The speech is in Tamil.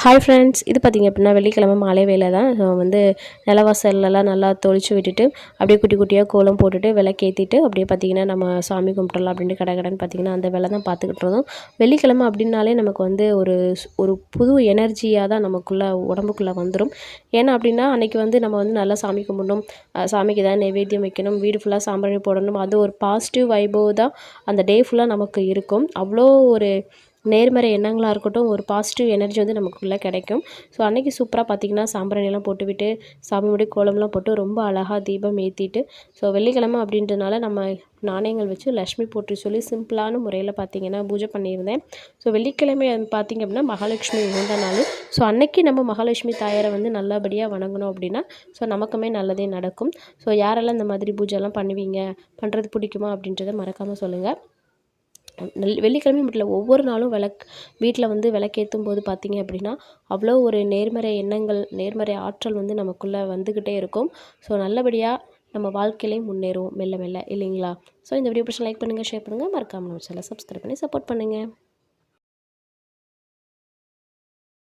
ஹாய் ஃப்ரெண்ட்ஸ், இது பார்த்திங்க அப்படின்னா வெள்ளிக்கிழமை மாலை வேலை தான். ஸோ வந்து நிலவாசல்லாம் நல்லா தொளிச்சு விட்டுட்டு அப்படியே குட்டி குட்டியாக கோலம் போட்டுட்டு விளக்கேற்றிட்டு அப்படியே பார்த்திங்கன்னா நம்ம சாமி கும்பிட்றலாம் அப்படின்ட்டு கடகடன்னு பார்த்திங்கன்னா அந்த வேலை தான் பார்த்துக்கிட்டு இருந்தோம். வெள்ளிக்கிழமை அப்படின்னாலே நமக்கு வந்து ஒரு புது எனர்ஜியாக தான் நமக்குள்ளே உடம்புக்குள்ளே வந்துடும். ஏன்னா அப்படின்னா அன்றைக்கி வந்து நம்ம வந்து நல்லா சாமி கும்பிடணும், சாமிக்கு ஏதாவது நைவேத்தியம் வைக்கணும், வீடு ஃபுல்லாக சாம்பிராணி போடணும். அது ஒரு பாசிட்டிவ் வைபோ தான் அந்த டே ஃபுல்லாக நமக்கு இருக்கும். அவ்வளோ ஒரு நேர்மறை எண்ணங்களாக இருக்கட்டும், ஒரு பாசிட்டிவ் எனர்ஜி வந்து நமக்குள்ளே கிடைக்கும். ஸோ அன்றைக்கி சூப்பராக பார்த்திங்கன்னா சாம்பிராணியெல்லாம் போட்டுவிட்டு சாமி முன்னாடி கோலம்லாம் போட்டு ரொம்ப அழகாக தீபம் ஏற்றிட்டு, ஸோ வெள்ளிக்கிழமை அப்படின்றனால நம்ம நாணயங்கள் வச்சு லக்ஷ்மி போற்றி சொல்லி சிம்பிளான முறையில் பார்த்திங்கன்னா பூஜை பண்ணியிருந்தேன். ஸோ வெள்ளிக்கிழமை பார்த்திங்க அப்படின்னா மகாலட்சுமி உகந்த நாள். ஸோ அன்றைக்கி நம்ம மகாலட்சுமி தாயாரை வந்து நல்லபடியாக வணங்கணும் அப்படின்னா ஸோ நமக்குமே நல்லதே நடக்கும். ஸோ யாரெல்லாம் இந்த மாதிரி பூஜைலாம் பண்ணுவீங்க, பண்ணுறது பிடிக்குமா அப்படின்றத மறக்காமல் சொல்லுங்கள். வெள்ளிக்கிழமை மட்டும் இல்லை, ஒவ்வொரு நாளும் வீட்டில் வந்து விளக்கேற்றும் போது பார்த்திங்க அப்படின்னா அவ்வளோ ஒரு நேர்மறை எண்ணங்கள், நேர்மறை ஆற்றல் வந்து நமக்குள்ளே வந்துக்கிட்டே இருக்கும். ஸோ நல்லபடியாக நம்ம வாழ்க்கையிலையும் முன்னேறுவோம் மெல்ல மெல்ல, இல்லைங்களா? ஸோ இந்த வீடியோ பிடிச்சா லைக் பண்ணுங்கள், ஷேர் பண்ணுங்கள், மறக்காமல் நம்ம சேனலை சப்ஸ்கிரைப் பண்ணி சப்போர்ட் பண்ணுங்கள்.